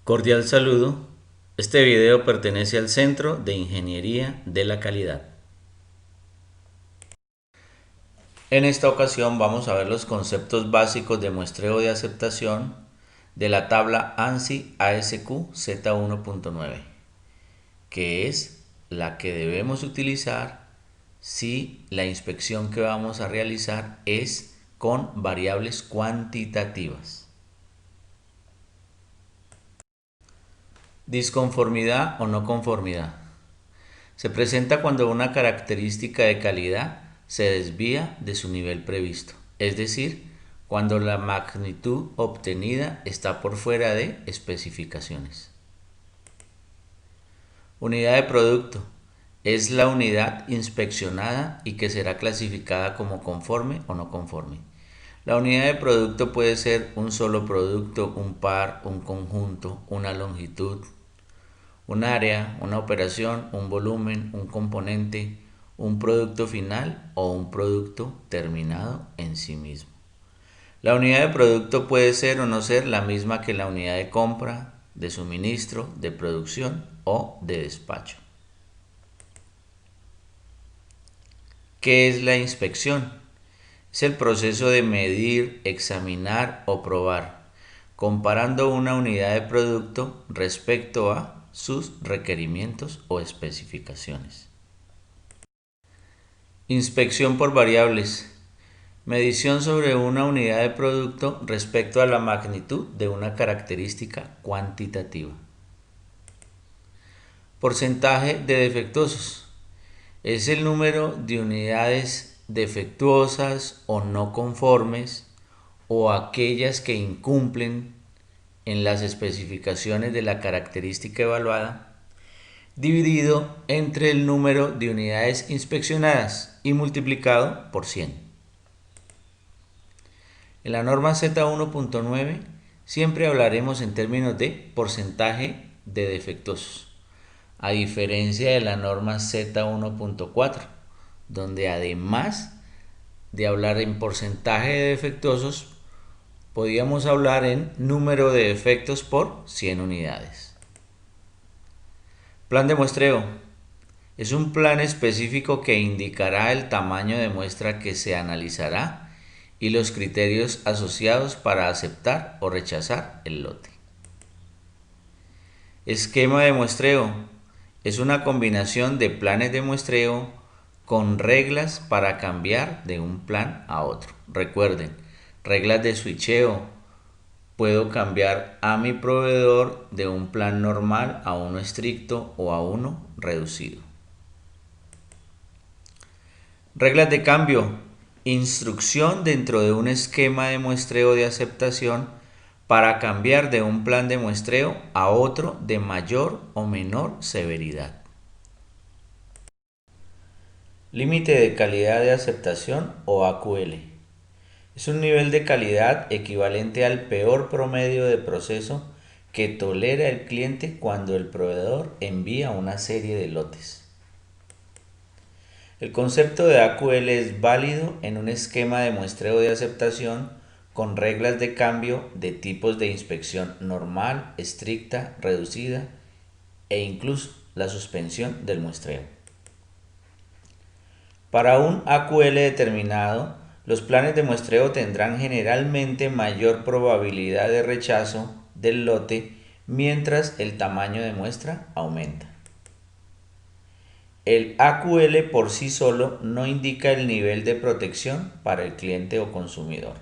Cordial saludo. Este video pertenece al Centro de Ingeniería de la Calidad. En esta ocasión vamos a ver los conceptos básicos de muestreo de aceptación de la tabla ANSI ASQ Z1.9, que es la que debemos utilizar si la inspección que vamos a realizar es con variables cuantitativas. Disconformidad o no conformidad. Se presenta cuando una característica de calidad se desvía de su nivel previsto, es decir, cuando la magnitud obtenida está por fuera de especificaciones. Unidad de producto. Es la unidad inspeccionada y que será clasificada como conforme o no conforme. La unidad de producto puede ser un solo producto, un par, un conjunto, una longitud, un área, una operación, un volumen, un componente, un producto final o un producto terminado en sí mismo. La unidad de producto puede ser o no ser la misma que la unidad de compra, de suministro, de producción o de despacho. ¿Qué es la inspección? Es el proceso de medir, examinar o probar, comparando una unidad de producto respecto a sus requerimientos o especificaciones. Inspección por variables. Medición sobre una unidad de producto respecto a la magnitud de una característica cuantitativa. Porcentaje de defectuosos. Es el número de unidades defectuosas o no conformes o aquellas que incumplen en las especificaciones de la característica evaluada, dividido entre el número de unidades inspeccionadas y multiplicado por 100. En la norma Z1.9 siempre hablaremos en términos de porcentaje de defectuosos, a diferencia de la norma Z1.4, donde además de hablar en porcentaje de defectuosos, podíamos hablar en número de defectos por 100 unidades. Plan de muestreo. Es un plan específico que indicará el tamaño de muestra que se analizará y los criterios asociados para aceptar o rechazar el lote. Esquema de muestreo. Es una combinación de planes de muestreo con reglas para cambiar de un plan a otro. Recuerden, reglas de switcheo. Puedo cambiar a mi proveedor de un plan normal a uno estricto o a uno reducido. Reglas de cambio. Instrucción dentro de un esquema de muestreo de aceptación para cambiar de un plan de muestreo a otro de mayor o menor severidad. Límite de calidad de aceptación o AQL. Es un nivel de calidad equivalente al peor promedio de proceso que tolera el cliente cuando el proveedor envía una serie de lotes. El concepto de AQL es válido en un esquema de muestreo de aceptación con reglas de cambio de tipos de inspección normal, estricta, reducida e incluso la suspensión del muestreo. Para un AQL determinado, los planes de muestreo tendrán generalmente mayor probabilidad de rechazo del lote mientras el tamaño de muestra aumenta. El AQL por sí solo no indica el nivel de protección para el cliente o consumidor.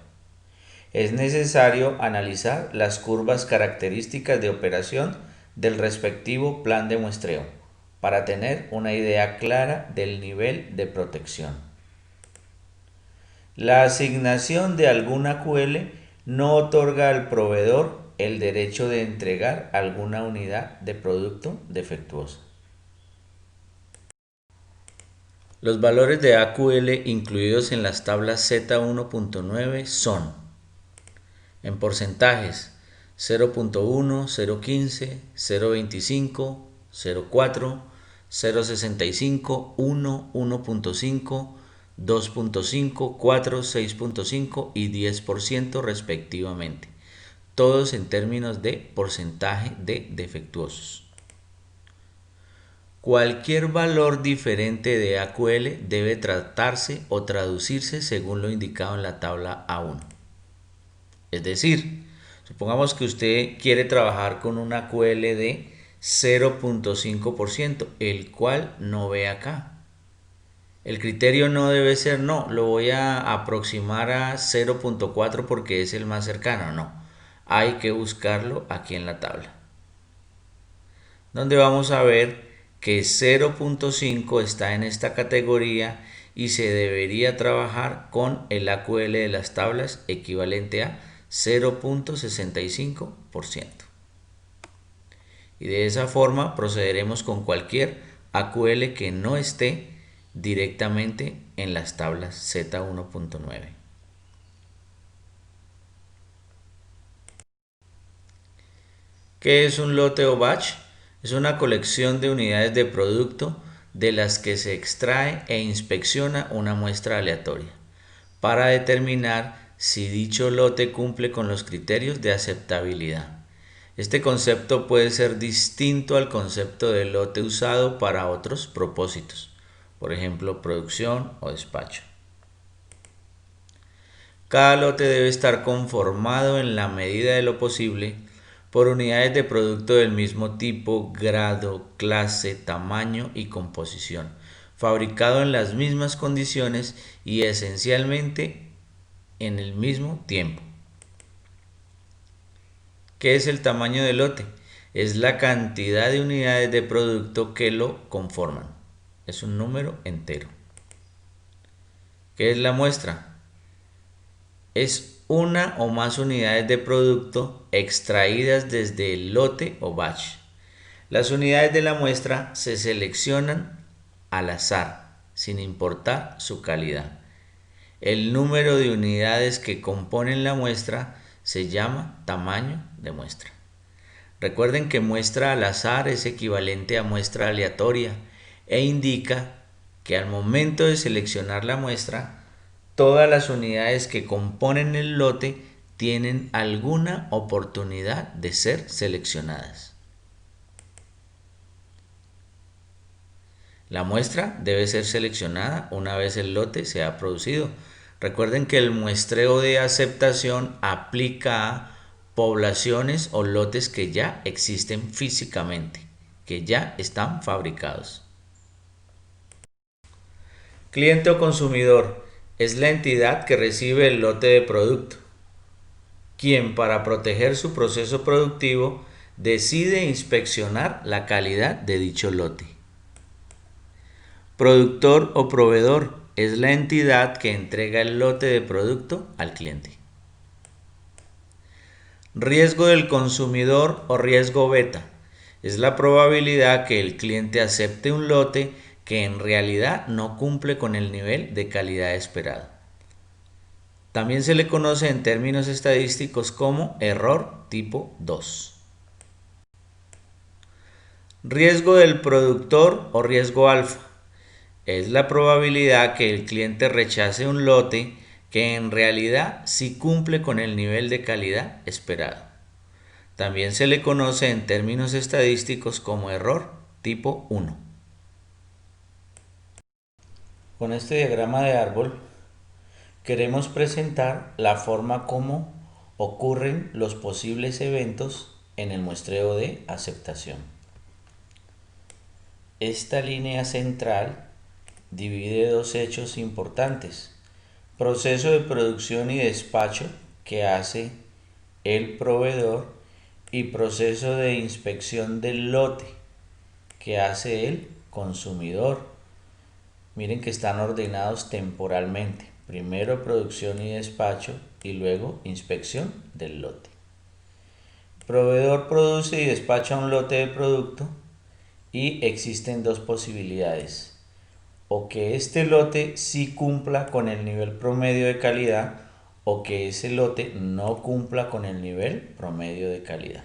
Es necesario analizar las curvas características de operación del respectivo plan de muestreo para tener una idea clara del nivel de protección. La asignación de algún AQL no otorga al proveedor el derecho de entregar alguna unidad de producto defectuosa. Los valores de AQL incluidos en las tablas Z1.9 son: en porcentajes 0.1, 0.15, 0.25, 0.4, 0.65, 1, 1.5, 2.5, 4, 6.5 y 10% respectivamente. todos en términos de porcentaje de defectuosos. Cualquier valor diferente de AQL debe tratarse o traducirse según lo indicado en la tabla A1. Es decir, supongamos que usted quiere trabajar con un AQL de 0.5%, el cual no ve acá. El criterio no debe ser no, lo voy a aproximar a 0.4 porque es el más cercano, no. Hay que buscarlo aquí en la tabla, donde vamos a ver que 0.5 está en esta categoría y se debería trabajar con el AQL de las tablas equivalente a 0.65%. Y de esa forma procederemos con cualquier AQL que no esté directamente en las tablas Z1.9. ¿Qué es un lote o batch? Es una colección de unidades de producto de las que se extrae e inspecciona una muestra aleatoria para determinar si dicho lote cumple con los criterios de aceptabilidad. Este concepto puede ser distinto al concepto de lote usado para otros propósitos, por ejemplo, producción o despacho. Cada lote debe estar conformado en la medida de lo posible por unidades de producto del mismo tipo, grado, clase, tamaño y composición, fabricado en las mismas condiciones y esencialmente en el mismo tiempo. ¿Qué es el tamaño del lote? Es la cantidad de unidades de producto que lo conforman. Es un número entero. ¿Qué es la muestra? Es una o más unidades de producto extraídas desde el lote o batch. Las unidades de la muestra se seleccionan al azar, sin importar su calidad. El número de unidades que componen la muestra se llama tamaño de muestra. Recuerden que muestra al azar es equivalente a muestra aleatoria e indica que al momento de seleccionar la muestra, todas las unidades que componen el lote tienen alguna oportunidad de ser seleccionadas. La muestra debe ser seleccionada una vez el lote se ha producido. Recuerden que el muestreo de aceptación aplica a poblaciones o lotes que ya existen físicamente, que ya están fabricados. Cliente o consumidor es la entidad que recibe el lote de producto, quien para proteger su proceso productivo decide inspeccionar la calidad de dicho lote. Productor o proveedor es la entidad que entrega el lote de producto al cliente. Riesgo del consumidor o riesgo beta es la probabilidad que el cliente acepte un lote que en realidad no cumple con el nivel de calidad esperado. También se le conoce en términos estadísticos como error tipo 2. Riesgo del productor o riesgo alfa es la probabilidad que el cliente rechace un lote que en realidad sí cumple con el nivel de calidad esperado. También se le conoce en términos estadísticos como error tipo 1. Con este diagrama de árbol queremos presentar la forma como ocurren los posibles eventos en el muestreo de aceptación. Esta línea central divide dos hechos importantes: proceso de producción y despacho que hace el proveedor y proceso de inspección del lote que hace el consumidor. Miren que están ordenados temporalmente: primero producción y despacho y luego inspección del lote. El proveedor produce y despacha un lote de producto y existen dos posibilidades: o que este lote sí cumpla con el nivel promedio de calidad o que ese lote no cumpla con el nivel promedio de calidad.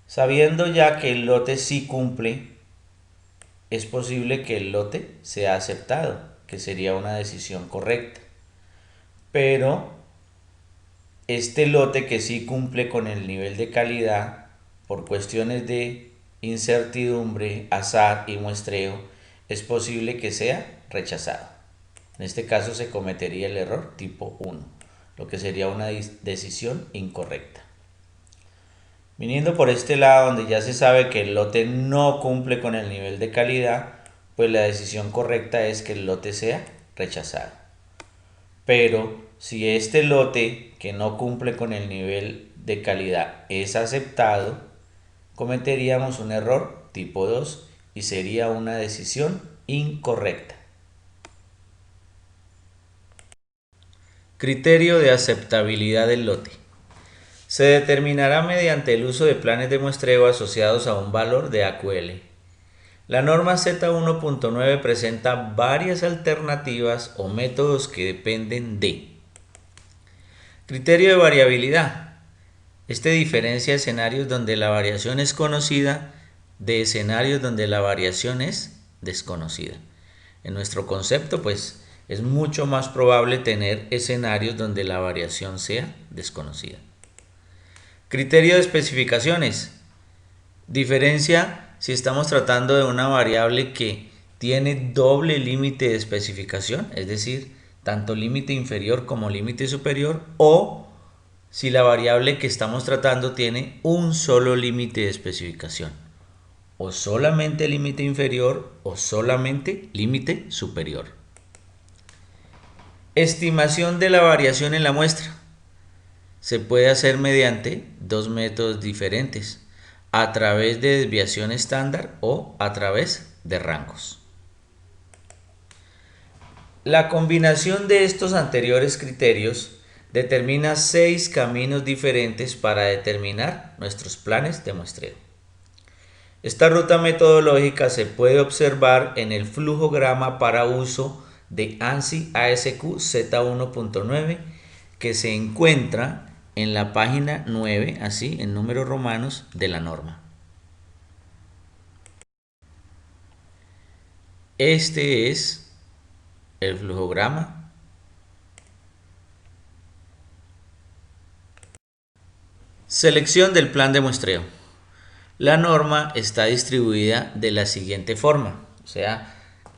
Sabiendo ya que el lote sí cumple, es posible que el lote sea aceptado, que sería una decisión correcta. Pero este lote que sí cumple con el nivel de calidad, por cuestiones de incertidumbre, azar y muestreo, es posible que sea rechazado. En este caso se cometería el error tipo 1, lo que sería una decisión incorrecta. Viniendo por este lado donde ya se sabe que el lote no cumple con el nivel de calidad, pues la decisión correcta es que el lote sea rechazado. Pero si este lote que no cumple con el nivel de calidad es aceptado, cometeríamos un error tipo 2 y sería una decisión incorrecta. Criterio de aceptabilidad del lote. Se determinará mediante el uso de planes de muestreo asociados a un valor de AQL. La norma Z1.9 presenta varias alternativas o métodos que dependen de criterio de variabilidad. Este diferencia escenarios donde la variación es conocida de escenarios donde la variación es desconocida. En nuestro concepto, pues, es mucho más probable tener escenarios donde la variación sea desconocida. Criterio de especificaciones. Diferencia si estamos tratando de una variable que tiene doble límite de especificación, es decir, tanto límite inferior como límite superior, o si la variable que estamos tratando tiene un solo límite de especificación, o solamente límite inferior o solamente límite superior. Estimación de la variación en la muestra. Se puede hacer mediante dos métodos diferentes, a través de desviación estándar o a través de rangos. La combinación de estos anteriores criterios determina 6 caminos diferentes para determinar nuestros planes de muestreo. Esta ruta metodológica se puede observar en el flujograma para uso de ANSI ASQ Z1.9 que se encuentra en la página 9, así en números romanos, de la norma. Este es el flujograma. Selección del plan de muestreo. La norma está distribuida de la siguiente forma, o sea,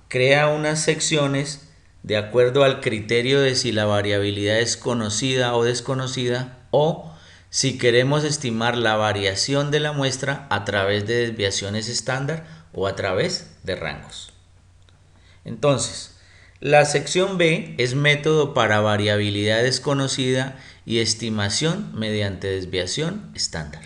crea unas secciones de acuerdo al criterio de si la variabilidad es conocida o desconocida, o si queremos estimar la variación de la muestra a través de desviaciones estándar o a través de rangos. Entonces, la sección B es método para variabilidad desconocida y estimación mediante desviación estándar.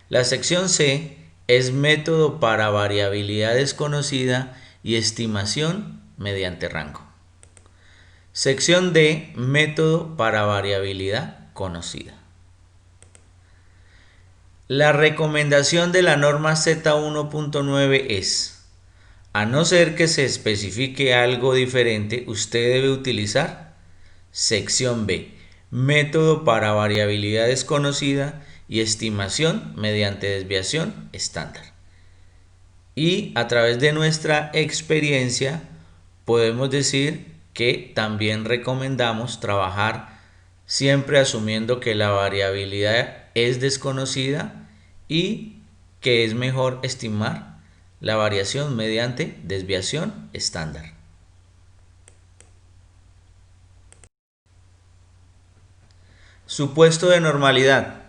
La sección C es método para variabilidad desconocida y estimación mediante rango. Sección D, método para variabilidad conocida. La recomendación de la norma Z1.9 es: a no ser que se especifique algo diferente, usted debe utilizar sección B, método para variabilidad desconocida y estimación mediante desviación estándar. Y a través de nuestra experiencia podemos decir que también recomendamos trabajar siempre asumiendo que la variabilidad es desconocida y que es mejor estimar la variación mediante desviación estándar. Supuesto de normalidad.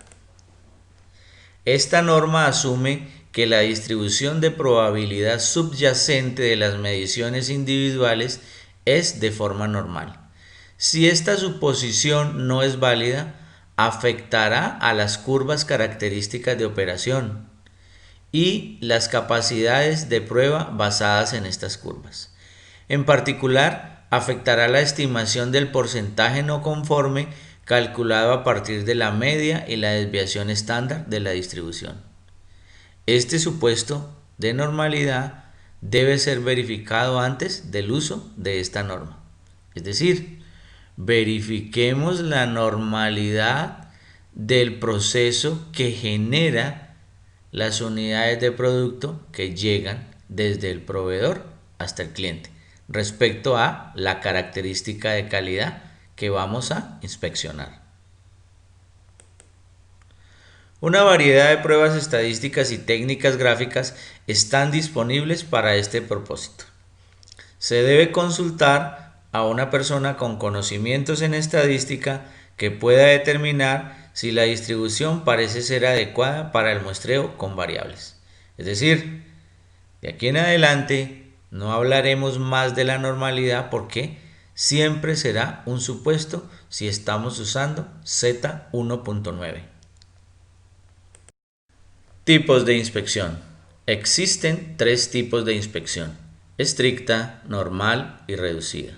Esta norma asume que la distribución de probabilidad subyacente de las mediciones individuales es de forma normal. Si esta suposición no es válida, afectará a las curvas características de operación y las capacidades de prueba basadas en estas curvas. En particular, afectará la estimación del porcentaje no conforme calculado a partir de la media y la desviación estándar de la distribución. Este supuesto de normalidad debe ser verificado antes del uso de esta norma. Es decir, verifiquemos la normalidad del proceso que genera las unidades de producto que llegan desde el proveedor hasta el cliente respecto a la característica de calidad que vamos a inspeccionar. Una variedad de pruebas estadísticas y técnicas gráficas están disponibles para este propósito. Se debe consultar a una persona con conocimientos en estadística que pueda determinar si la distribución parece ser adecuada para el muestreo con variables. Es decir, de aquí en adelante no hablaremos más de la normalidad porque siempre será un supuesto si estamos usando Z1.9. Tipos de inspección. Existen tres tipos de inspección: estricta, normal y reducida.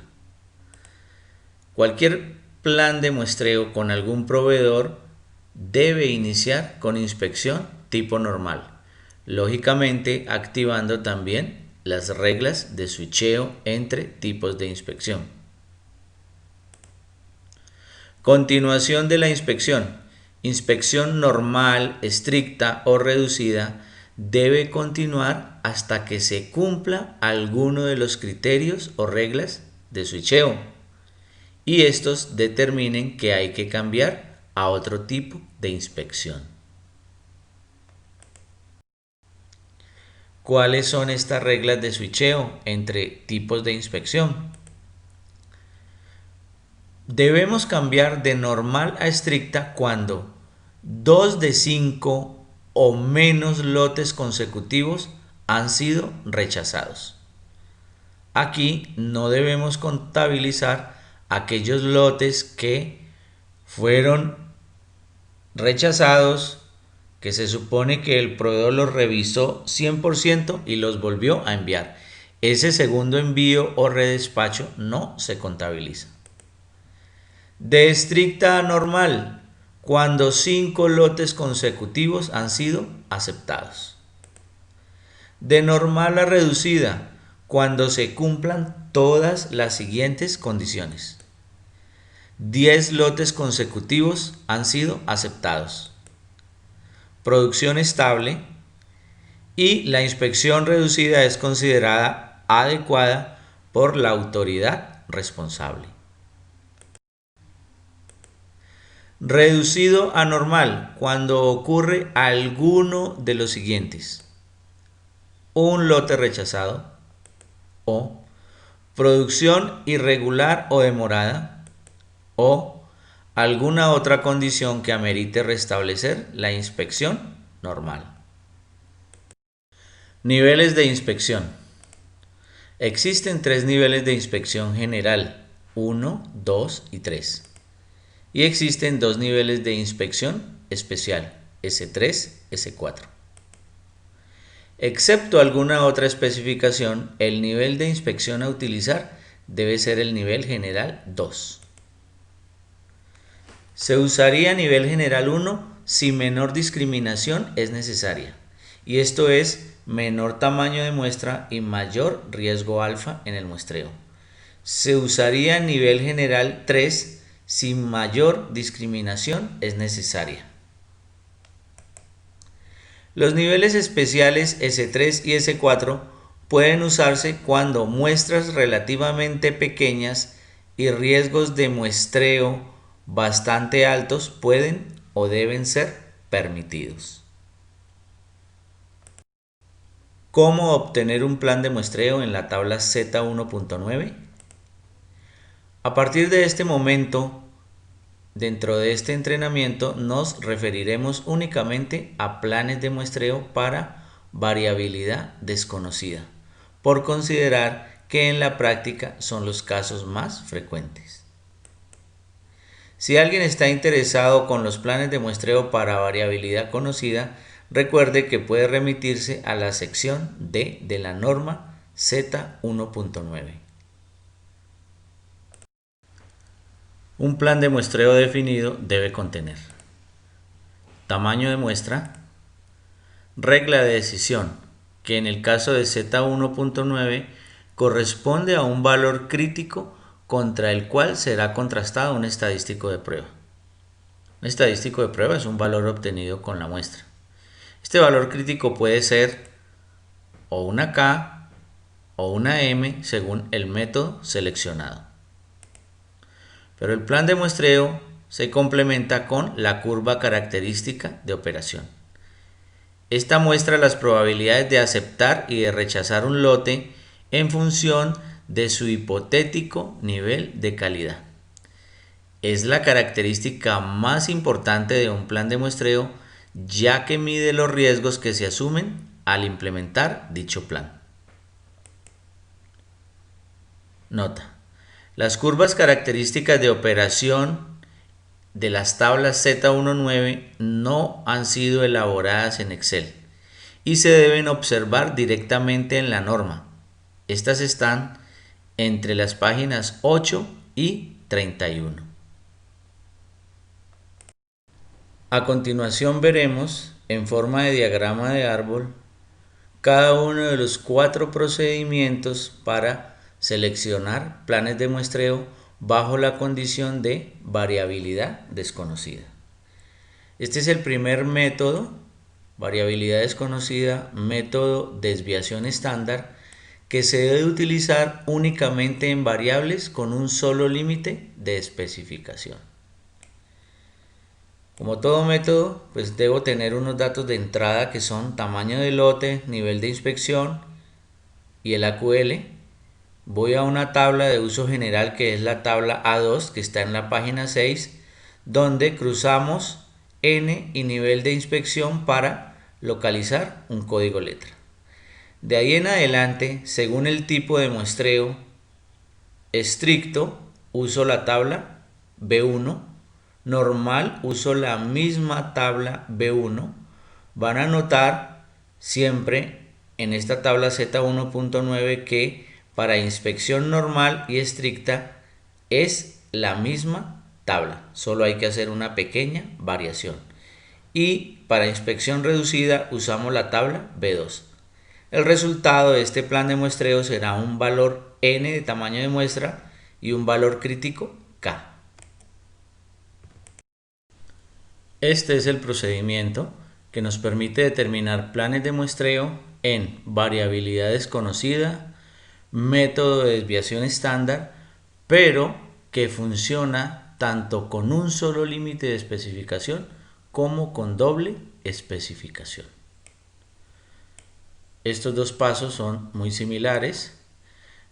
Cualquier plan de muestreo con algún proveedor debe iniciar con inspección tipo normal, lógicamente activando también las reglas de switcheo entre tipos de inspección. Continuación de la inspección. Inspección normal, estricta o reducida debe continuar hasta que se cumpla alguno de los criterios o reglas de switcheo y estos determinen que hay que cambiar a otro tipo de inspección. ¿Cuáles son estas reglas de switcheo entre tipos de inspección? Debemos cambiar de normal a estricta cuando 2 de 5 o menos lotes consecutivos han sido rechazados. Aquí no debemos contabilizar aquellos lotes que fueron rechazados, que se supone que el proveedor los revisó 100% y los volvió a enviar. Ese segundo envío o redespacho no se contabiliza. De estricta a normal, cuando 5 lotes consecutivos han sido aceptados. De normal a reducida, cuando se cumplan todas las siguientes condiciones. 10 lotes consecutivos han sido aceptados. Producción estable y la inspección reducida es considerada adecuada por la autoridad responsable. Reducido a normal cuando ocurre alguno de los siguientes: un lote rechazado o producción irregular o demorada o alguna otra condición que amerite restablecer la inspección normal. Niveles de inspección. Existen 3 niveles de inspección general: 1, 2 y 3. Y existen 2 niveles de inspección especial: S3, S4. Excepto alguna otra especificación, el nivel de inspección a utilizar debe ser el nivel general 2. Se usaría nivel general 1 si menor discriminación es necesaria, y esto es menor tamaño de muestra y mayor riesgo alfa en el muestreo. Se usaría nivel general 3 si mayor discriminación es necesaria. Los niveles especiales S3 y S4 pueden usarse cuando muestras relativamente pequeñas y riesgos de muestreo bastante altos pueden o deben ser permitidos. ¿Cómo obtener un plan de muestreo en la tabla Z1.9? A partir de este momento, dentro de este entrenamiento nos referiremos únicamente a planes de muestreo para variabilidad desconocida, por considerar que en la práctica son los casos más frecuentes. Si alguien está interesado con los planes de muestreo para variabilidad conocida, recuerde que puede remitirse a la sección D de la norma Z1.9. Un plan de muestreo definido debe contener tamaño de muestra, regla de decisión, que en el caso de Z1.9 corresponde a un valor crítico contra el cual será contrastado un estadístico de prueba. Un estadístico de prueba es un valor obtenido con la muestra. Este valor crítico puede ser o una K o una M según el método seleccionado. Pero el plan de muestreo se complementa con la curva característica de operación. Esta muestra las probabilidades de aceptar y de rechazar un lote en función de su hipotético nivel de calidad. Es la característica más importante de un plan de muestreo, ya que mide los riesgos que se asumen al implementar dicho plan. Nota: las curvas características de operación de las tablas Z19 no han sido elaboradas en Excel y se deben observar directamente en la norma. Estas están entre las páginas 8 y 31. A continuación veremos, en forma de diagrama de árbol, cada uno de los 4 procedimientos para seleccionar planes de muestreo bajo la condición de variabilidad desconocida. Este es el primer método, variabilidad desconocida, método desviación estándar, que se debe utilizar únicamente en variables con un solo límite de especificación. Como todo método, pues debo tener unos datos de entrada que son tamaño de lote, nivel de inspección y el AQL. Voy a una tabla de uso general que es la tabla A2 que está en la página 6, donde cruzamos N y nivel de inspección para localizar un código letra. De ahí en adelante, según el tipo de muestreo estricto, uso la tabla B1. Normal, uso la misma tabla B1. Van a notar siempre en esta tabla Z1.9 que para inspección normal y estricta es la misma tabla, solo hay que hacer una pequeña variación. Y para inspección reducida usamos la tabla B2. El resultado de este plan de muestreo será un valor N de tamaño de muestra y un valor crítico K. Este es el procedimiento que nos permite determinar planes de muestreo en variabilidad desconocida, método de desviación estándar, pero que funciona tanto con un solo límite de especificación como con doble especificación. Estos dos pasos son muy similares.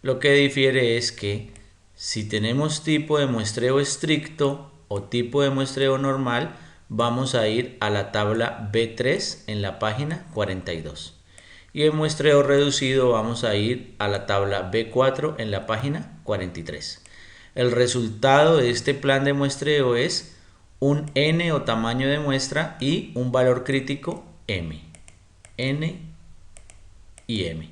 Lo que difiere es que si tenemos tipo de muestreo estricto o tipo de muestreo normal, vamos a ir a la tabla B3 en la página 42. Y en muestreo reducido vamos a ir a la tabla B4 en la página 43. El resultado de este plan de muestreo es un N o tamaño de muestra y un valor crítico M. N y M.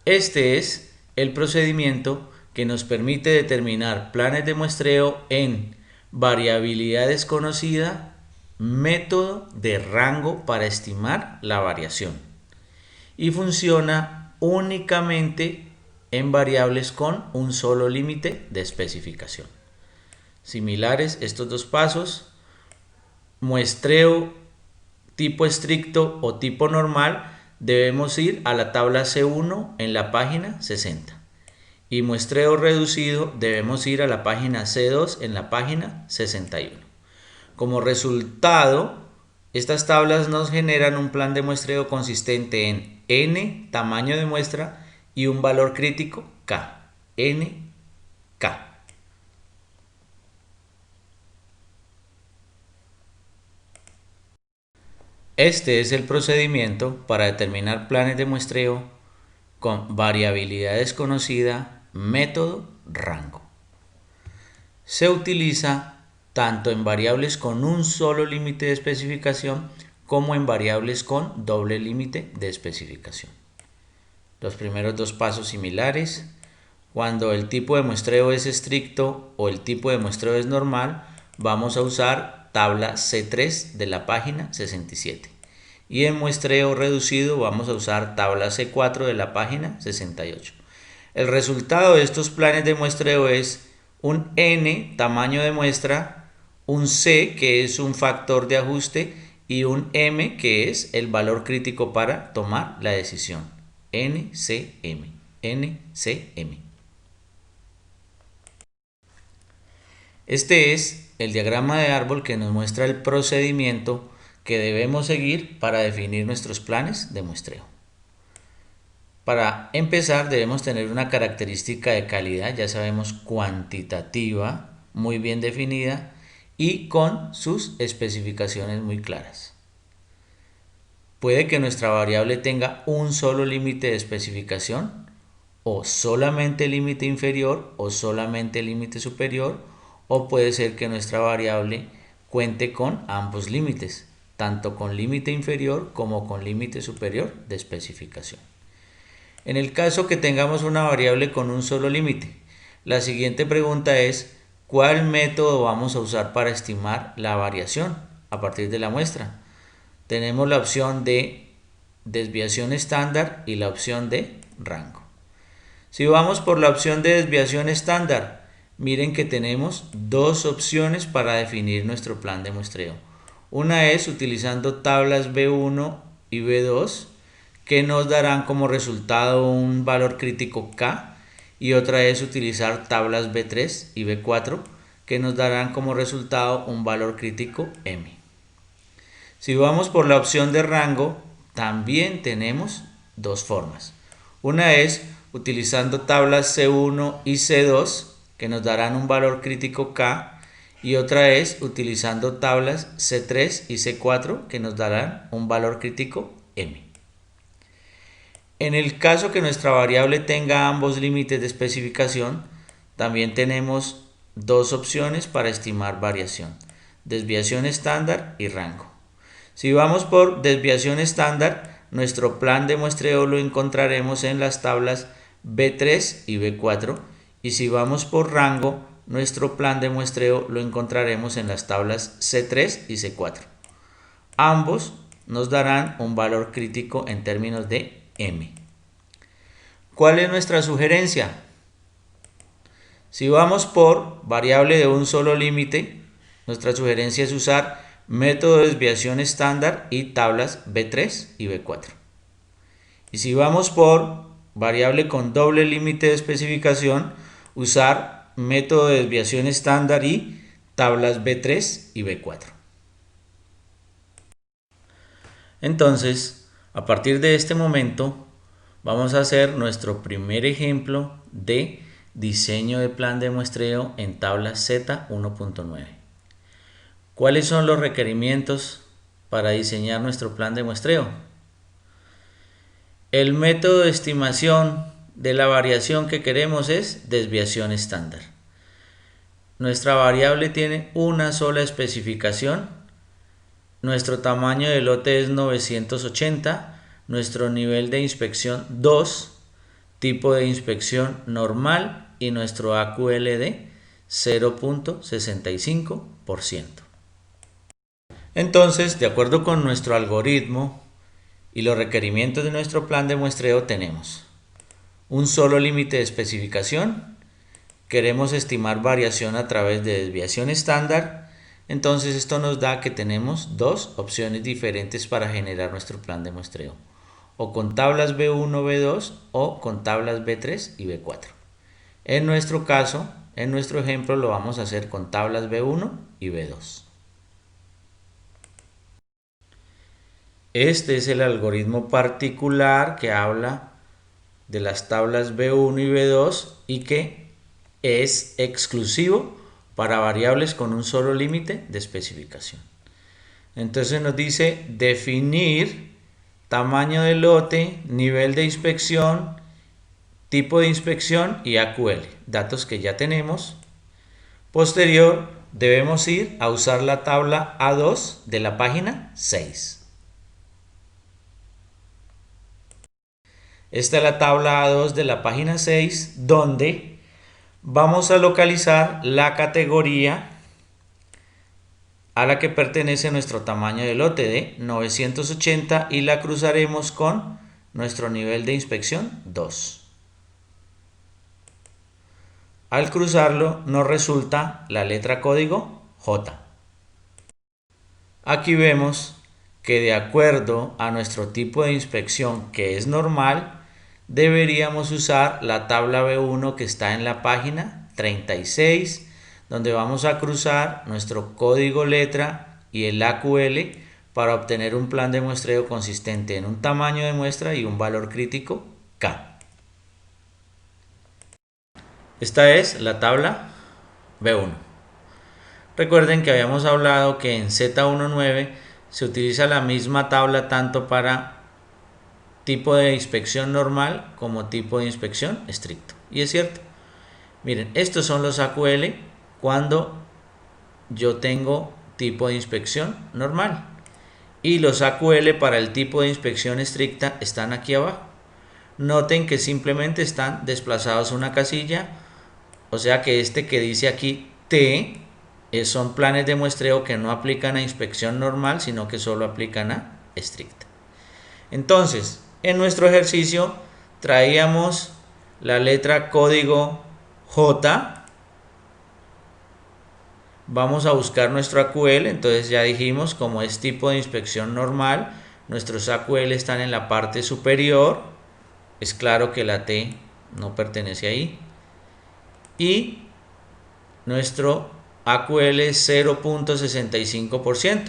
Este es el procedimiento que nos permite determinar planes de muestreo en variabilidad desconocida, método de rango para estimar la variación, y funciona únicamente en variables con un solo límite de especificación. Similares estos dos pasos: muestreo tipo estricto o tipo normal, debemos ir a la tabla C1 en la página 60. Y muestreo reducido debemos ir a la página C2 en la página 61. Como resultado, estas tablas nos generan un plan de muestreo consistente en N, tamaño de muestra, y un valor crítico K. N, K. Este es el procedimiento para determinar planes de muestreo con variabilidad desconocida, método, rango. Se utiliza tanto en variables con un solo límite de especificación como en variables con doble límite de especificación. Los primeros dos pasos similares. Cuando el tipo de muestreo es estricto o el tipo de muestreo es normal, vamos a usar tabla C3 de la página 67. Y en muestreo reducido vamos a usar tabla C4 de la página 68. El resultado de estos planes de muestreo es un N, tamaño de muestra, un C, que es un factor de ajuste, y un M, que es el valor crítico para tomar la decisión. NCM. NCM. Este es el diagrama de árbol que nos muestra el procedimiento que debemos seguir para definir nuestros planes de muestreo. Para empezar debemos tener una característica de calidad, ya sabemos cuantitativa, muy bien definida y con sus especificaciones muy claras. Puede que nuestra variable tenga un solo límite de especificación o solamente límite inferior o solamente límite superior, o puede ser que nuestra variable cuente con ambos límites, tanto con límite inferior como con límite superior de especificación. En el caso que tengamos una variable con un solo límite, la siguiente pregunta es ¿cuál método vamos a usar para estimar la variación a partir de la muestra? Tenemos la opción de desviación estándar y la opción de rango. Si vamos por la opción de desviación estándar, miren que tenemos dos opciones para definir nuestro plan de muestreo. Una es utilizando tablas B1 y B2 que nos darán como resultado un valor crítico K, y otra es utilizar tablas B3 y B4 que nos darán como resultado un valor crítico M. Si vamos por la opción de rango, también tenemos dos formas. Una es utilizando tablas C1 y C2 que nos darán un valor crítico K, y otra es utilizando tablas C3 y C4 que nos darán un valor crítico M. En el caso que nuestra variable tenga ambos límites de especificación, también tenemos dos opciones para estimar variación: desviación estándar y rango. Si vamos por desviación estándar, nuestro plan de muestreo lo encontraremos en las tablas B3 y B4, y si vamos por rango, nuestro plan de muestreo lo encontraremos en las tablas C3 y C4. Ambos nos darán un valor crítico en términos de M. ¿Cuál es nuestra sugerencia? Si vamos por variable de un solo límite, nuestra sugerencia es usar método de desviación estándar y tablas B3 y B4. Y si vamos por variable con doble límite de especificación, usar método de desviación estándar y tablas B3 y B4. Entonces, a partir de este momento, vamos a hacer nuestro primer ejemplo de diseño de plan de muestreo en tabla Z1.9. ¿Cuáles son los requerimientos para diseñar nuestro plan de muestreo? El método de estimación de la variación que queremos es desviación estándar. Nuestra variable tiene una sola especificación. Nuestro tamaño de lote es 980. Nuestro nivel de inspección 2. Tipo de inspección normal y nuestro AQLD 0.65%. Entonces, de acuerdo con nuestro algoritmo y los requerimientos de nuestro plan de muestreo, tenemos un solo límite de especificación. Queremos estimar variación a través de desviación estándar. Entonces esto nos da que tenemos dos opciones diferentes para generar nuestro plan de muestreo: o con tablas B1, B2 o con tablas B3 y B4. En nuestro caso, en nuestro ejemplo, lo vamos a hacer con tablas B1 y B2. Este es el algoritmo particular que habla de las tablas B1 y B2 y que es exclusivo para variables con un solo límite de especificación. Entonces nos dice definir tamaño de lote, nivel de inspección, tipo de inspección y AQL, datos que ya tenemos. Posterior, debemos ir a usar la tabla A2 de la página 6. Esta es la tabla A2 de la página 6, donde vamos a localizar la categoría a la que pertenece nuestro tamaño de lote de 980 y la cruzaremos con nuestro nivel de inspección 2. Al cruzarlo nos resulta la letra código J. Aquí vemos que de acuerdo a nuestro tipo de inspección, que es normal, deberíamos usar la tabla B1 que está en la página 36, donde vamos a cruzar nuestro código letra y el AQL para obtener un plan de muestreo consistente en un tamaño de muestra y un valor crítico K. Esta es la tabla B1. Recuerden que habíamos hablado que en Z19 se utiliza la misma tabla tanto para tipo de inspección normal como tipo de inspección estricto. Y es cierto. Miren, estos son los AQL cuando yo tengo tipo de inspección normal. Y los AQL para el tipo de inspección estricta están aquí abajo. Noten que simplemente están desplazados una casilla, o sea que este que dice aquí T son planes de muestreo que no aplican a inspección normal, sino que solo aplican a estricta. Entonces, en nuestro ejercicio traíamos la letra código J. Vamos a buscar nuestro AQL, entonces ya dijimos, como es tipo de inspección normal, nuestros AQL están en la parte superior. Es claro que la T no pertenece ahí. Y nuestro AQL es 0.65%,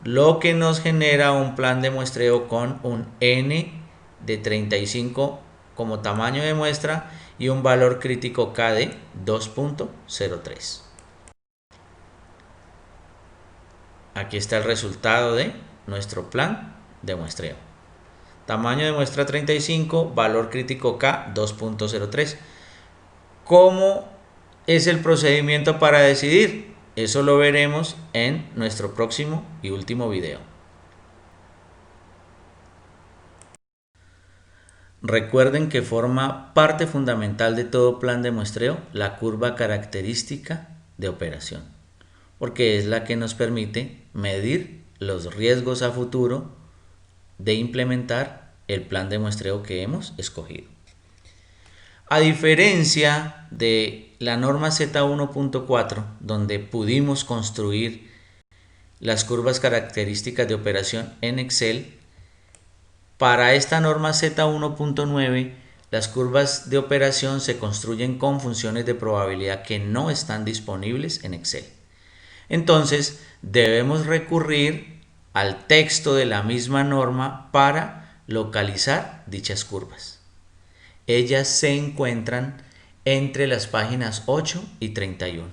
lo que nos genera un plan de muestreo con un N de 35 como tamaño de muestra y un valor crítico K de 2.03. Aquí está el resultado de nuestro plan de muestreo. Tamaño de muestra 35, valor crítico K 2.03. ¿Cómo es el procedimiento para decidir? Eso lo veremos en nuestro próximo y último video. Recuerden que forma parte fundamental de todo plan de muestreo la curva característica de operación, porque es la que nos permite medir los riesgos a futuro de implementar el plan de muestreo que hemos escogido. A diferencia de la norma Z1.4, donde pudimos construir las curvas características de operación en Excel, para esta norma Z1.9 las curvas de operación se construyen con funciones de probabilidad que no están disponibles en Excel. Entonces debemos recurrir al texto de la misma norma para localizar dichas curvas. Ellas se encuentran entre las páginas 8 y 31.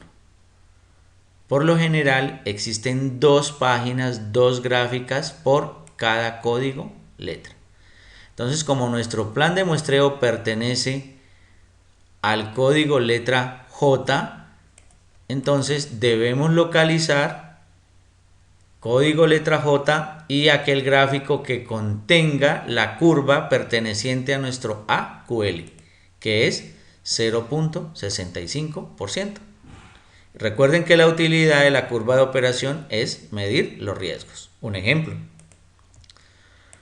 Por lo general existen dos páginas, dos gráficas por cada código letra. Entonces, como nuestro plan de muestreo pertenece al código letra J, entonces debemos localizar código letra J y aquel gráfico que contenga la curva perteneciente a nuestro AQL, que es 0.65%. Recuerden que la utilidad de la curva de operación es medir los riesgos. Un ejemplo.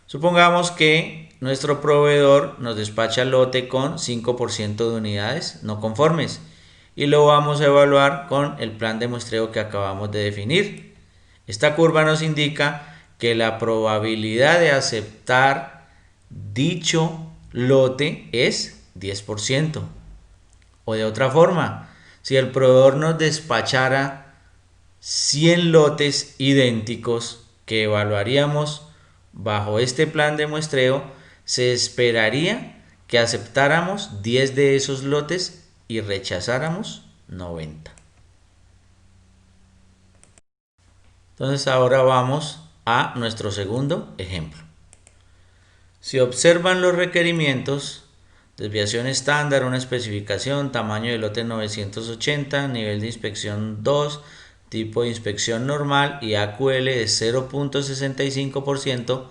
Supongamos que nuestro proveedor nos despacha lote con 5% de unidades no conformes y lo vamos a evaluar con el plan de muestreo que acabamos de definir. Esta curva nos indica que la probabilidad de aceptar dicho lote es 10%. O de otra forma, si el proveedor nos despachara 100 lotes idénticos que evaluaríamos bajo este plan de muestreo, se esperaría que aceptáramos 10 de esos lotes y rechazáramos 90. Entonces ahora vamos a nuestro segundo ejemplo. Si observan los requerimientos, desviación estándar, una especificación, tamaño de lote 980, nivel de inspección 2, tipo de inspección normal y AQL de 0.65%,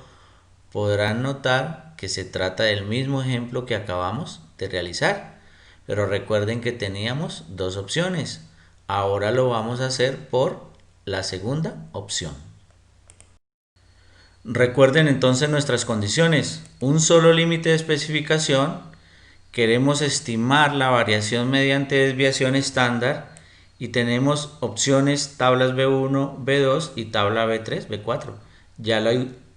podrán notar que se trata del mismo ejemplo que acabamos de realizar. Pero recuerden que teníamos dos opciones. Ahora lo vamos a hacer por la segunda opción. Recuerden entonces nuestras condiciones. Un solo límite de especificación. Queremos estimar la variación mediante desviación estándar y tenemos opciones tablas B1, B2 y tabla B3, B4. Ya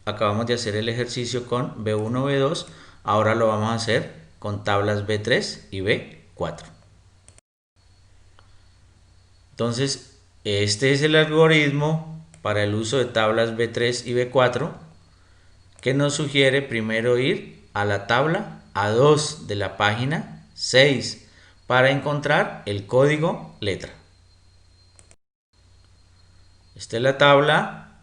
acabamos de hacer el ejercicio con B1, B2. Ahora lo vamos a hacer con tablas B3 y B4. Entonces, este es el algoritmo para el uso de tablas B3 y B4 que nos sugiere primero ir a la tabla A2 de la página 6 para encontrar el código letra. Esta es la tabla.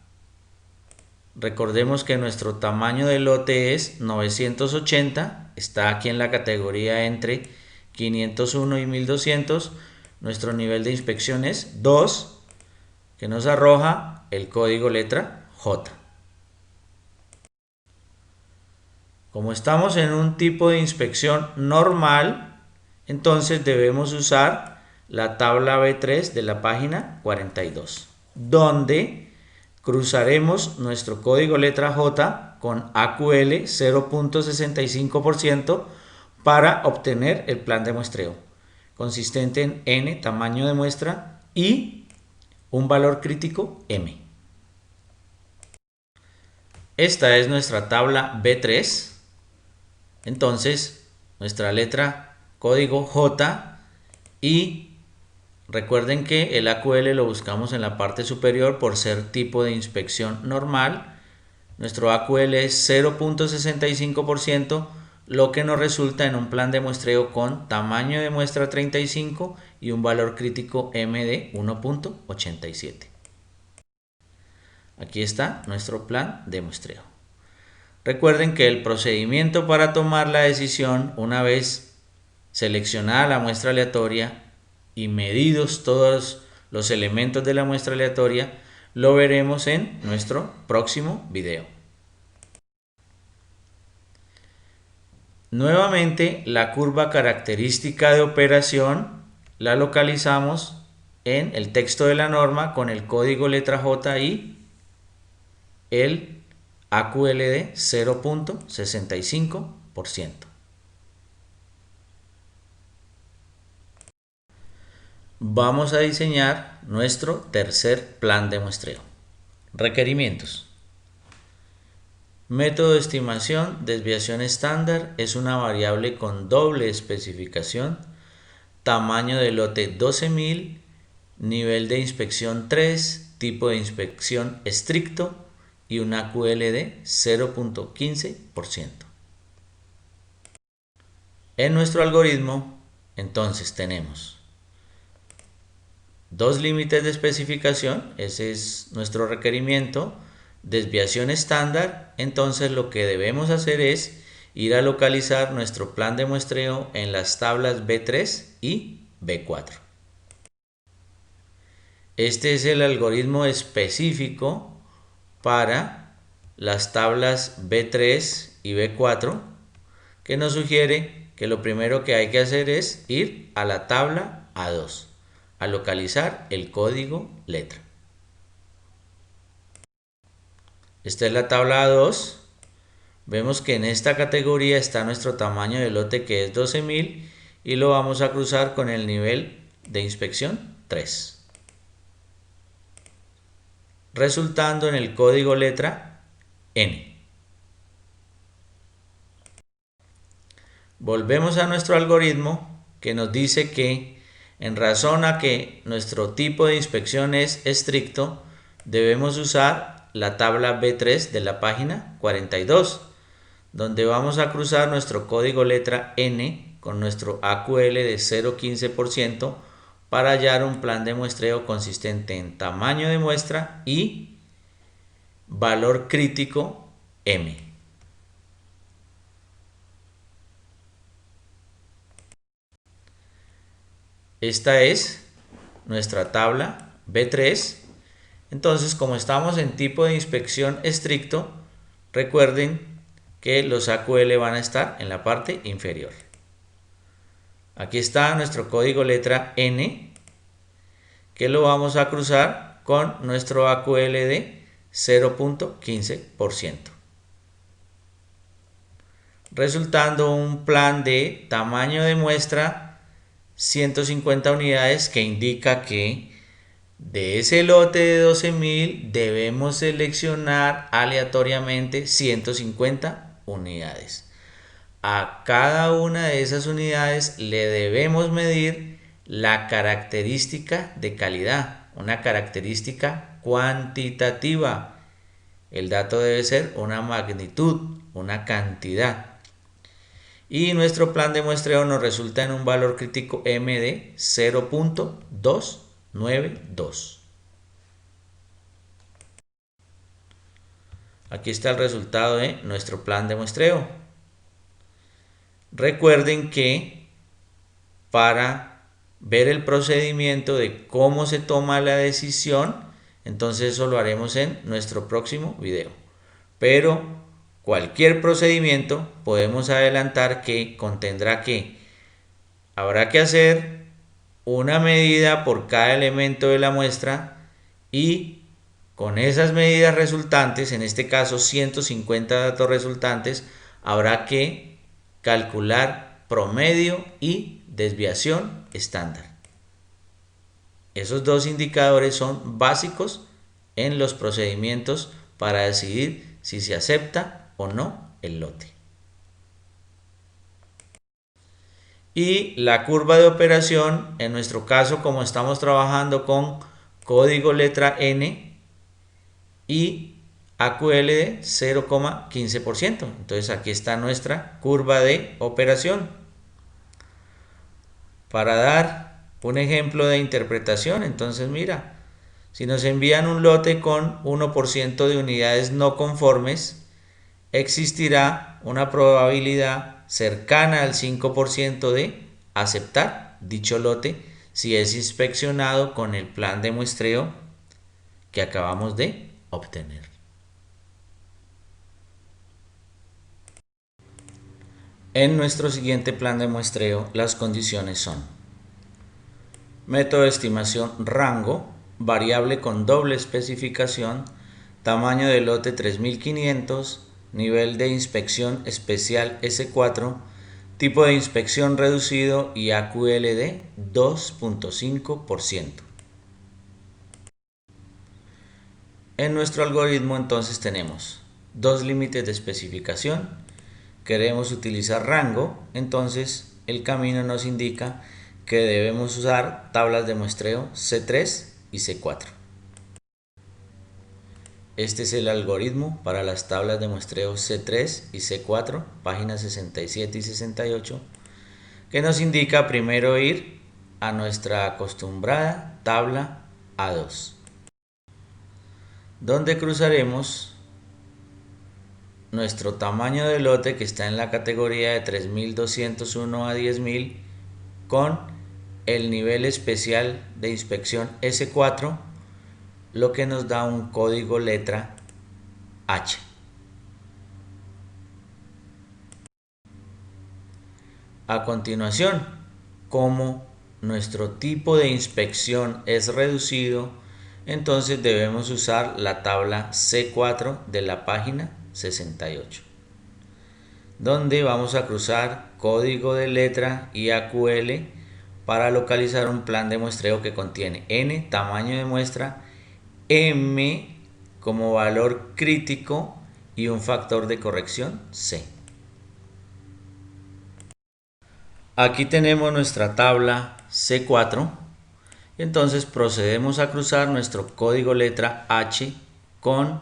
Recordemos que nuestro tamaño de lote es 980, está aquí en la categoría entre 501 y 1200. Nuestro nivel de inspección es 2, que nos arroja el código letra J. Como estamos en un tipo de inspección normal, entonces debemos usar la tabla B3 de la página 42, donde cruzaremos nuestro código letra J con AQL 0.65% para obtener el plan de muestreo, consistente en N, tamaño de muestra, y un valor crítico M. Esta es nuestra tabla B3. Entonces, nuestra letra código J, y recuerden que el AQL lo buscamos en la parte superior por ser tipo de inspección normal. Nuestro AQL es 0.65%, lo que nos resulta en un plan de muestreo con tamaño de muestra 35 y un valor crítico M de 1.87. Aquí está nuestro plan de muestreo. Recuerden que el procedimiento para tomar la decisión, una vez seleccionada la muestra aleatoria y medidos todos los elementos de la muestra aleatoria, lo veremos en nuestro próximo video. Nuevamente, la curva característica de operación la localizamos en el texto de la norma con el código letra J y el AQL de 0.65%. Vamos a diseñar nuestro tercer plan de muestreo. Requerimientos. Método de estimación, desviación estándar, es una variable con doble especificación, tamaño de lote 12.000, nivel de inspección 3, tipo de inspección estricto y un AQL de 0.15%. En nuestro algoritmo, entonces tenemos dos límites de especificación, ese es nuestro requerimiento, desviación estándar. Entonces lo que debemos hacer es ir a localizar nuestro plan de muestreo en las tablas B3 y B4. Este es el algoritmo específico para las tablas B3 y B4, que nos sugiere que lo primero que hay que hacer es ir a la tabla A2, a localizar el código letra. Esta es la tabla A2. Vemos que en esta categoría está nuestro tamaño de lote, que es 12.000, y lo vamos a cruzar con el nivel de inspección 3, resultando en el código letra N. Volvemos a nuestro algoritmo, que nos dice que en razón a que nuestro tipo de inspección es estricto, debemos usar la tabla B3 de la página 42, donde vamos a cruzar nuestro código letra N con nuestro AQL de 0.15% para hallar un plan de muestreo consistente en tamaño de muestra y valor crítico M. Esta es nuestra tabla B3. Entonces, como estamos en tipo de inspección estricto, recuerden que los AQL van a estar en la parte inferior. Aquí está nuestro código letra N, que lo vamos a cruzar con nuestro AQL de 0.15%, resultando un plan de tamaño de muestra 150 unidades, que indica que de ese lote de 12.000 debemos seleccionar aleatoriamente 150 unidades. A cada una de esas unidades le debemos medir la característica de calidad, una característica cuantitativa. El dato debe ser una magnitud, una cantidad. Y nuestro plan de muestreo nos resulta en un valor crítico M de 0.292. Aquí está el resultado de nuestro plan de muestreo. Recuerden que para ver el procedimiento de cómo se toma la decisión, entonces eso lo haremos en nuestro próximo video. Pero cualquier procedimiento podemos adelantar que contendrá que habrá que hacer una medida por cada elemento de la muestra y con esas medidas resultantes, en este caso 150 datos resultantes, habrá que calcular promedio y desviación estándar. Esos dos indicadores son básicos en los procedimientos para decidir si se acepta o no el lote. Y la curva de operación, en nuestro caso, como estamos trabajando con código letra N y AQL de 0,15%. Entonces aquí está nuestra curva de operación. Para dar un ejemplo de interpretación, entonces mira, si nos envían un lote con 1% de unidades no conformes, existirá una probabilidad cercana al 5% de aceptar dicho lote si es inspeccionado con el plan de muestreo que acabamos de obtener. En nuestro siguiente plan de muestreo, las condiciones son: método de estimación rango, variable con doble especificación, tamaño de lote 3500, nivel de inspección especial S4, tipo de inspección reducido y AQL de 2.5%. En nuestro algoritmo entonces tenemos dos límites de especificación. Queremos utilizar rango, entonces el camino nos indica que debemos usar tablas de muestreo C3 y C4. Este es el algoritmo para las tablas de muestreo C3 y C4, páginas 67 y 68, que nos indica primero ir a nuestra acostumbrada tabla A2, donde cruzaremos nuestro tamaño de lote, que está en la categoría de 3201 a 10.000, con el nivel especial de inspección S4, lo que nos da un código letra H. A continuación, como nuestro tipo de inspección es reducido, entonces debemos usar la tabla C4 de la página 68, donde vamos a cruzar código de letra y AQL para localizar un plan de muestreo que contiene N, tamaño de muestra, M como valor crítico y un factor de corrección C. Aquí tenemos nuestra tabla C4. Entonces procedemos a cruzar nuestro código letra H con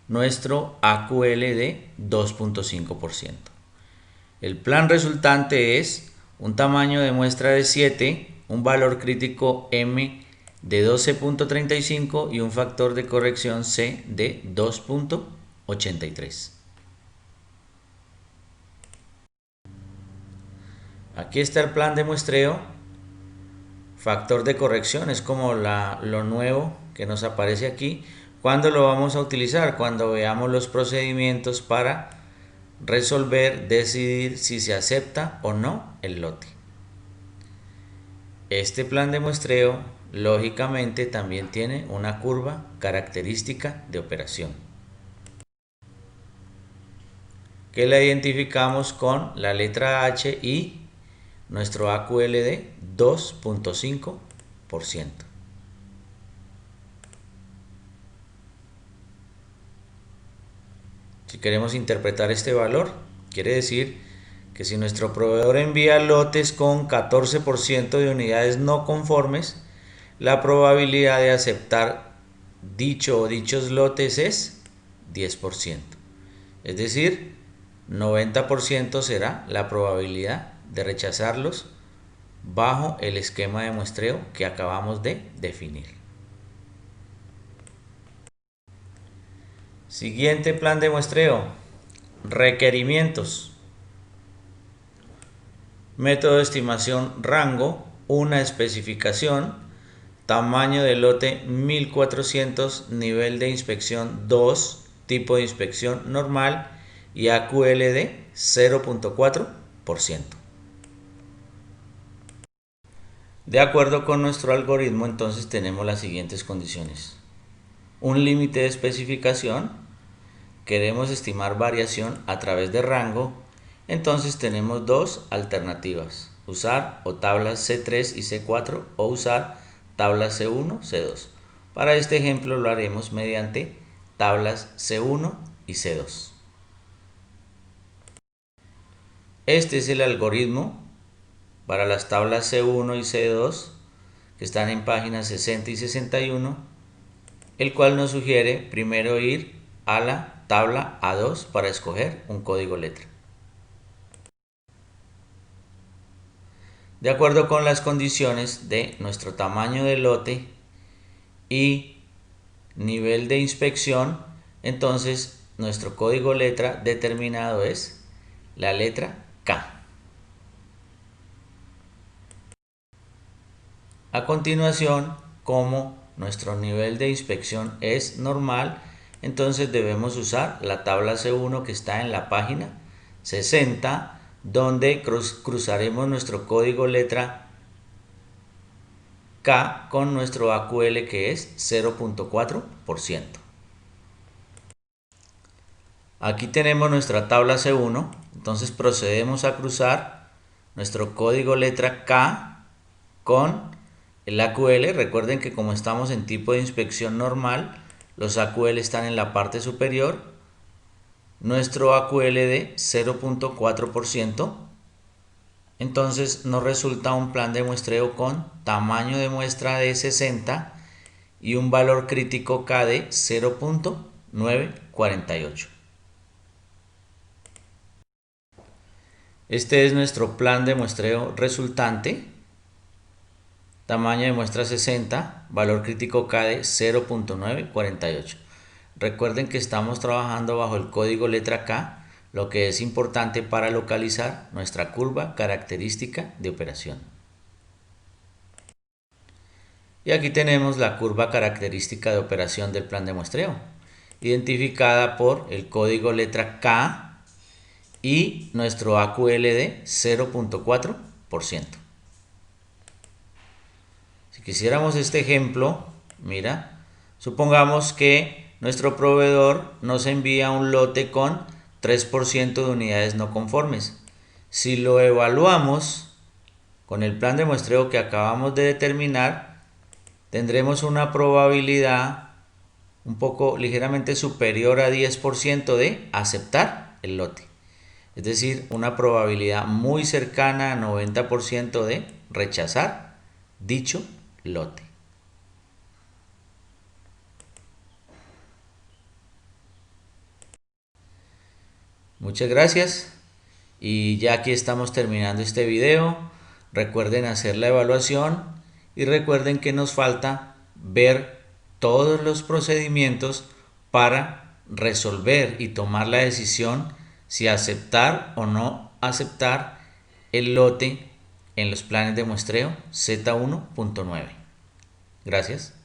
nuestro AQL de 2.5%. El plan resultante es un tamaño de muestra de 7, un valor crítico M de 12.35 y un factor de corrección C de 2.83. Aquí está el plan de muestreo. Factor de corrección es como lo nuevo que nos aparece aquí. ¿Cuándo lo vamos a utilizar? Cuando veamos los procedimientos para resolver, decidir si se acepta o no el lote. Este plan de muestreo lógicamente también tiene una curva característica de operación, que la identificamos con la letra H y nuestro AQL de 2.5%. Si queremos interpretar este valor, quiere decir que si nuestro proveedor envía lotes con 14% de unidades no conformes, la probabilidad de aceptar dicho o dichos lotes es 10%. Es decir, 90% será la probabilidad de rechazarlos bajo el esquema de muestreo que acabamos de definir. Siguiente plan de muestreo. Requerimientos. Método de estimación rango, una especificación, tamaño de lote 1400, nivel de inspección 2, tipo de inspección normal y AQLD 0.4%. De acuerdo con nuestro algoritmo, entonces tenemos las siguientes condiciones. Un límite de especificación, queremos estimar variación a través de rango, entonces tenemos dos alternativas, usar o tablas C3 y C4 o usar tablas C1, C2. Para este ejemplo lo haremos mediante tablas C1 y C2. Este es el algoritmo para las tablas C1 y C2 que están en páginas 60 y 61, el cual nos sugiere primero ir a la tabla A2 para escoger un código letra. De acuerdo con las condiciones de nuestro tamaño de lote y nivel de inspección, entonces nuestro código letra determinado es la letra K. A continuación, como nuestro nivel de inspección es normal, entonces debemos usar la tabla C1 que está en la página 60, donde cruzaremos nuestro código letra K con nuestro AQL que es 0.4%. Aquí tenemos nuestra tabla C1, entonces procedemos a cruzar nuestro código letra K con el AQL. Recuerden que como estamos en tipo de inspección normal, los AQL están en la parte superior. Nuestro AQL de 0.4%. Entonces nos resulta un plan de muestreo con tamaño de muestra de 60 y un valor crítico K de 0.948. Este es nuestro plan de muestreo resultante. Tamaño de muestra 60, valor crítico K de 0.948. Recuerden que estamos trabajando bajo el código letra K, lo que es importante para localizar nuestra curva característica de operación. Y aquí tenemos la curva característica de operación del plan de muestreo, identificada por el código letra K y nuestro AQL de 0.4%. Si quisiéramos este ejemplo, mira, supongamos que nuestro proveedor nos envía un lote con 3% de unidades no conformes. Si lo evaluamos con el plan de muestreo que acabamos de determinar, tendremos una probabilidad un poco ligeramente superior a 10% de aceptar el lote. Es decir, una probabilidad muy cercana a 90% de rechazar dicho lote. Muchas gracias y ya aquí estamos terminando este video. Recuerden hacer la evaluación y recuerden que nos falta ver todos los procedimientos para resolver y tomar la decisión si aceptar o no aceptar el lote en los planes de muestreo Z1.9. Gracias.